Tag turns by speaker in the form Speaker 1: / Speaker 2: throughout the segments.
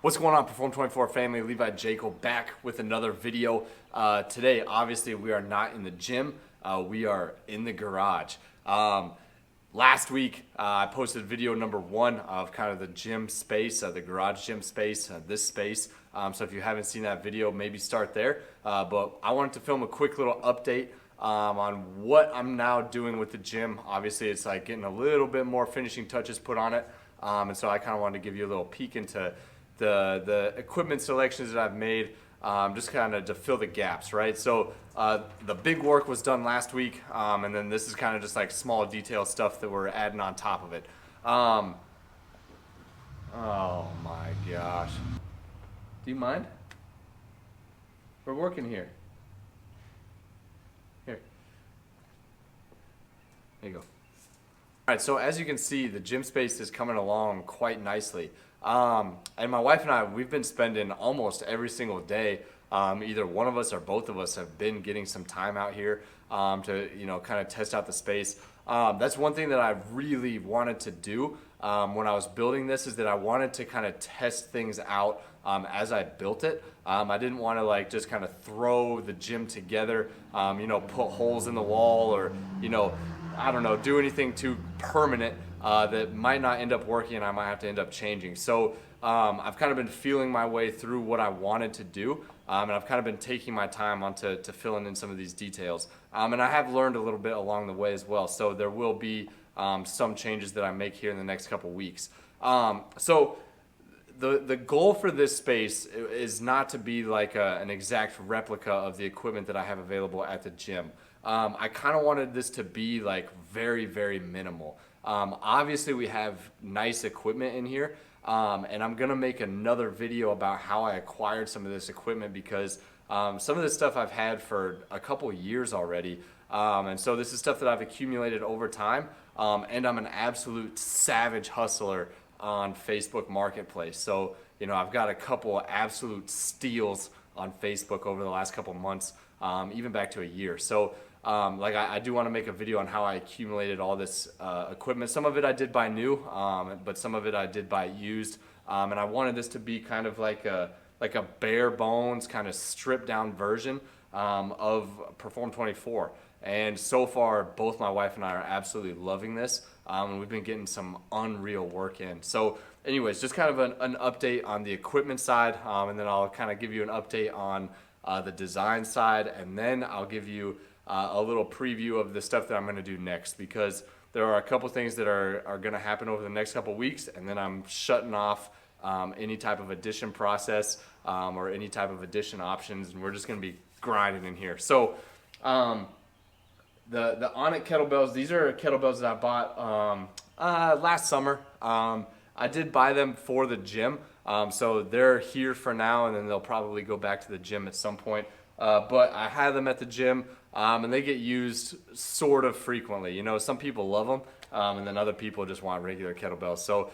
Speaker 1: What's going on, Perform24 family? Levi Jaeckel back with another video. Today, obviously, we are not in the gym. We are in the garage. Last week, I posted video number 1 of kind of the gym space, the garage gym space, this space. So if you haven't seen that video, maybe start there. But I wanted to film a quick little update on what I'm now doing with the gym. Obviously, it's like getting a little bit more finishing touches put on it. And so I kind of wanted to give you a little peek into the equipment selections that I've made, just kind of to fill the gaps, right? So the big work was done last week, and then this is kind of just like small detail stuff that we're adding on top of it. Oh my gosh. Do you mind? We're working here. Here. There you go. All right, so as you can see, the gym space is coming along quite nicely. And my wife and I, we've been spending almost every single day, either one of us or both of us have been getting some time out here to, kind of test out the space. That's one thing that I really wanted to do when I was building this, is that I wanted to kind of test things out as I built it. I didn't want to like just kind of throw the gym together, put holes in the wall or, I don't know, do anything too permanent that might not end up working and I might have to end up changing. So I've kind of been feeling my way through what I wanted to do, and I've kind of been taking my time on to filling in some of these details. And I have learned a little bit along the way as well, so there will be some changes that I make here in the next couple weeks. So the goal for this space is not to be like an exact replica of the equipment that I have available at the gym. I kind of wanted this to be like very, very minimal. Obviously we have nice equipment in here, and I'm gonna make another video about how I acquired some of this equipment, because some of this stuff I've had for a couple years already, and so this is stuff that I've accumulated over time, and I'm an absolute savage hustler on Facebook Marketplace. So I've got a couple absolute steals on Facebook over the last couple months, even back to a year. So I do want to make a video on how I accumulated all this equipment. Some of it I did buy new, but some of it I did buy used. And I wanted this to be kind of like a bare bones, kind of stripped down version of Perform24. And so far, both my wife and I are absolutely loving this. And we've been getting some unreal work in. So anyways, just kind of an update on the equipment side. And then I'll kind of give you an update on the design side. And then I'll give you a little preview of the stuff that I'm going to do next, because there are a couple things that are going to happen over the next couple weeks, and then I'm shutting off any type of addition process or any type of addition options, and we're just going to be grinding in here. So the Onnit kettlebells, these are kettlebells that I bought last summer. I did buy them for the gym, so they're here for now, and then they'll probably go back to the gym at some point. But I have them at the gym, and they get used sort of frequently. Some people love them, and then other people just want regular kettlebells. So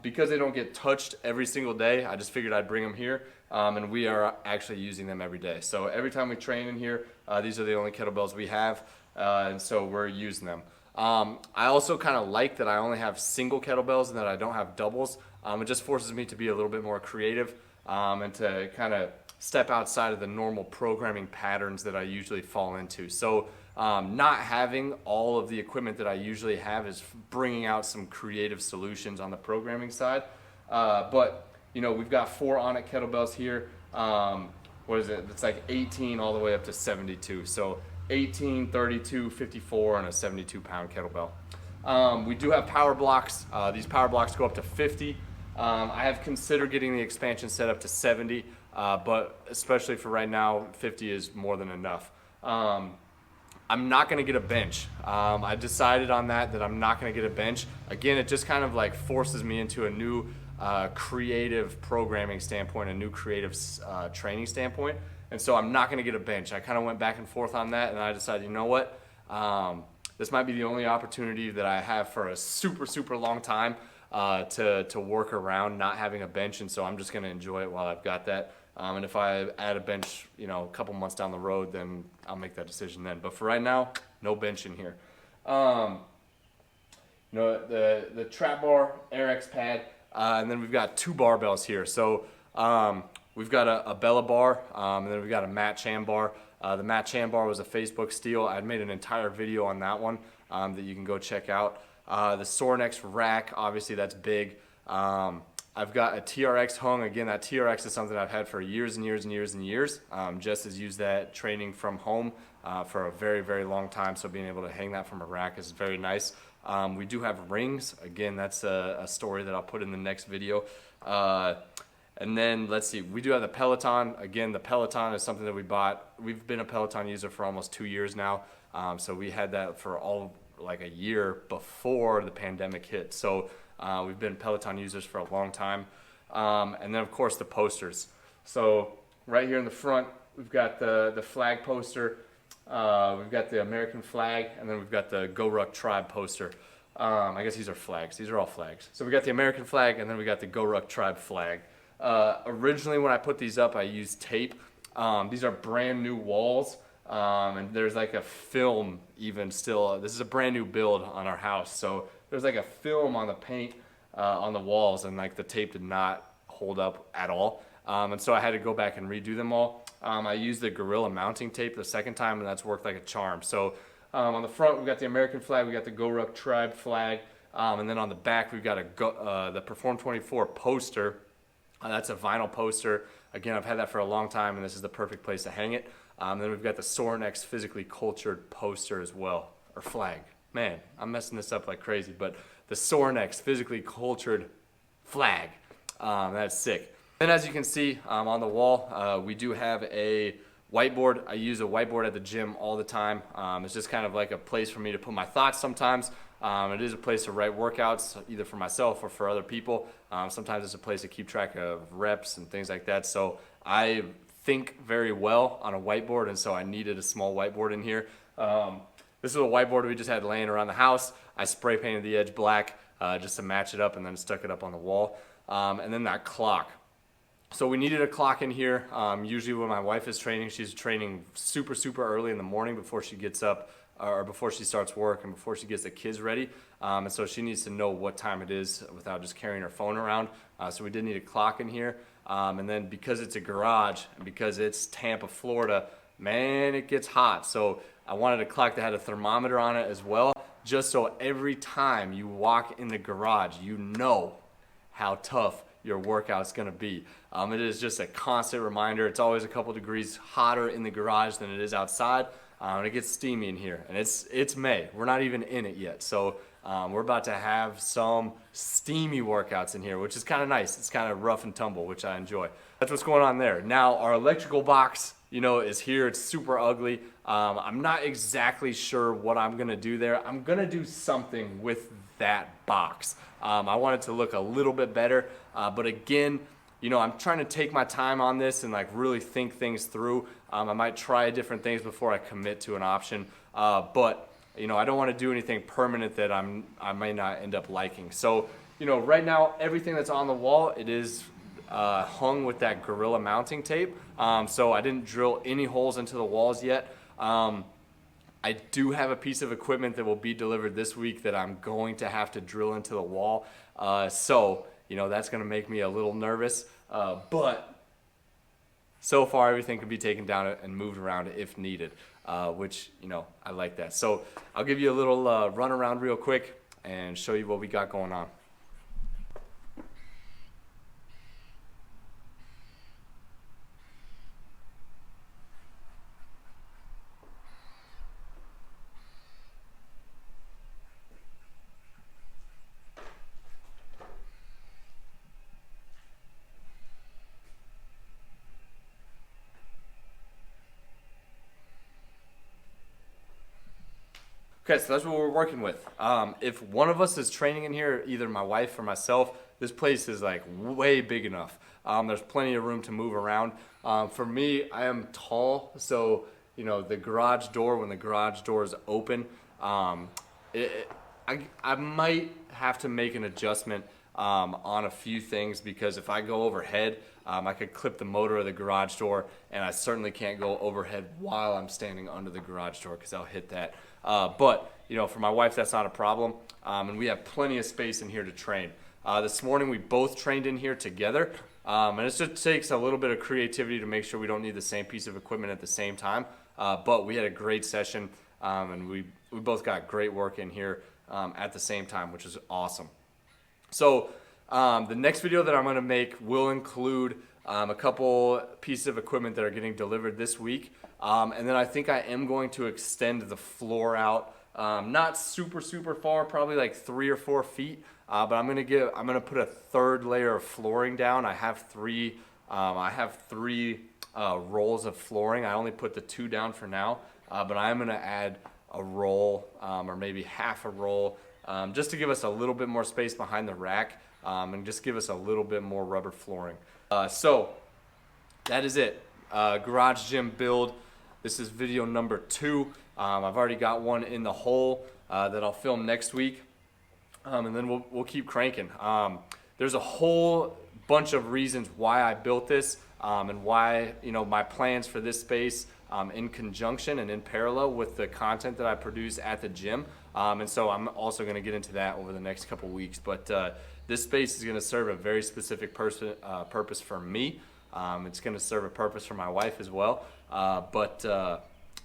Speaker 1: because they don't get touched every single day, I just figured I'd bring them here, and we are actually using them every day. So every time we train in here, these are the only kettlebells we have, and so we're using them. I also kind of like that I only have single kettlebells and that I don't have doubles. It just forces me to be a little bit more creative, and to kind of step outside of the normal programming patterns that I usually fall into. So not having all of the equipment that I usually have is bringing out some creative solutions on the programming side. But we've got 4 Onnit kettlebells here. What is it? It's like 18 all the way up to 72. So 18, 32, 54, and a 72-pound kettlebell. We do have power blocks. These power blocks go up to 50. I have considered getting the expansion set up to 70. But especially for right now, 50 is more than enough. I'm not going to get a bench. I decided on that I'm not going to get a bench. Again, it just kind of like forces me into a new creative programming standpoint, a new creative training standpoint. And so I'm not going to get a bench. I kind of went back and forth on that, and I decided, you know what? This might be the only opportunity that I have for a super, super long time to work around not having a bench. And so I'm just going to enjoy it while I've got that. And if I add a bench, a couple months down the road, then I'll make that decision then. But for right now, no bench in here. The trap bar, RX pad, And then we've got 2 barbells here. So we've got a Bella bar, and then we've got a Matt Chan bar. The Matt Chan bar was a Facebook steal. I made an entire video on that one that you can go check out. The Sorinex rack, obviously that's big. I've got a TRX hung. Again, that TRX is something I've had for years and years and years and years. Jess has used that training from home for a very, very long time, so being able to hang that from a rack is very nice. We do have rings. Again, that's a story that I'll put in the next video. And then let's see, we do have the Peloton. Again, the Peloton is something that we bought. We've been a Peloton user for almost 2 years now. So we had that for like a year before the pandemic hit. So we've been Peloton users for a long time. And then of course the posters. So right here in the front, we've got the flag poster. We've got the American flag, and then we've got the GORUCK tribe poster. I guess these are flags. These are all flags. So we got the American flag, and then we got the GORUCK tribe flag. Originally when I put these up, I used tape. These are brand new walls. And there's like a film even still. This is a brand new build on our house. So there's like a film on the paint on the walls, and like the tape did not hold up at all. And so I had to go back and redo them all. I used the Gorilla mounting tape the second time, and that's worked like a charm. So on the front, we've got the American flag, we got the GORUCK tribe flag, and then on the back, we've got the Perform24 poster. That's a vinyl poster. Again, I've had that for a long time, and this is the perfect place to hang it. Then we've got the Sorinex physically cultured poster as well, or flag. Man, I'm messing this up like crazy, but the Sorinex physically cultured flag. That's sick. And as you can see on the wall, we do have a whiteboard. I use a whiteboard at the gym all the time. It's just kind of like a place for me to put my thoughts sometimes. It is a place to write workouts, either for myself or for other people. Sometimes it's a place to keep track of reps and things like that. So I think very well on a whiteboard, and so I needed a small whiteboard in here. This is a whiteboard we just had laying around the house. I spray painted the edge black just to match it up, and then stuck it up on the wall. And then that clock. So we needed a clock in here. Usually when my wife is training, she's training super, super early in the morning before she gets up, or before she starts work and before she gets the kids ready. And so she needs to know what time it is without just carrying her phone around. So we did need a clock in here. And then because it's a garage and because it's Tampa, Florida, man, it gets hot. So I wanted a clock that had a thermometer on it as well, just so every time you walk in the garage, you know how tough your workout's gonna be. It is just a constant reminder. It's always a couple degrees hotter in the garage than it is outside. And it gets steamy in here, and it's May. We're not even in it yet. So we're about to have some steamy workouts in here, which is kind of nice. It's kind of rough and tumble, which I enjoy. That's what's going on there. Now our electrical box, is here. It's super ugly. I'm not exactly sure what I'm gonna do there. I'm gonna do something with that box. I want it to look a little bit better, but again, I'm trying to take my time on this and like really think things through. I might try different things before I commit to an option, but I don't want to do anything permanent that I may not end up liking. So right now everything that's on the wall, it is hung with that Gorilla mounting tape. So I didn't drill any holes into the walls yet. I do have a piece of equipment that will be delivered this week that I'm going to have to drill into the wall. So that's going to make me a little nervous. But so far everything can be taken down and moved around if needed, which, I like that. So I'll give you a little run around real quick and show you what we got going on. Okay, so that's what we're working with. If one of us is training in here, either my wife or myself, this place is like way big enough. There's plenty of room to move around. For me, I am tall, so the garage door, when the garage door is open, I might have to make an adjustment on a few things, because if I go overhead, I could clip the motor of the garage door, and I certainly can't go overhead while I'm standing under the garage door because I'll hit that. But for my wife, that's not a problem, and we have plenty of space in here to train. This morning we both trained in here together, and it just takes a little bit of creativity to make sure we don't need the same piece of equipment at the same time. But we had a great session, and we both got great work in here at the same time, which is awesome. So the next video that I'm going to make will include a couple pieces of equipment that are getting delivered this week, and then I think I am going to extend the floor out, not super far, probably like 3 or 4 feet, but I'm gonna put a third layer of flooring down. I have three rolls of flooring. I only put the 2 down for now, but I'm gonna add a roll or maybe half a roll, just to give us a little bit more space behind the rack, and just give us a little bit more rubber flooring. So that is it. Garage gym build. This is video number 2. I've already got one in the hole that I'll film next week, and then we'll keep cranking. There's a whole bunch of reasons why I built this, and why, my plans for this space in conjunction and in parallel with the content that I produce at the gym. And so I'm also going to get into that over the next couple weeks. But this space is going to serve a very specific purpose for me. It's going to serve a purpose for my wife as well.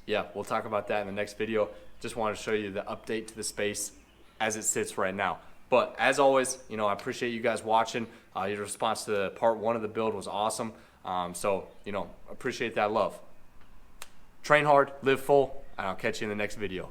Speaker 1: Yeah, we'll talk about that in the next video. Just wanted to show you the update to the space as it sits right now. But as always, I appreciate you guys watching. Your response to part 1 of the build was awesome. So, appreciate that love. Train hard, live full, and I'll catch you in the next video.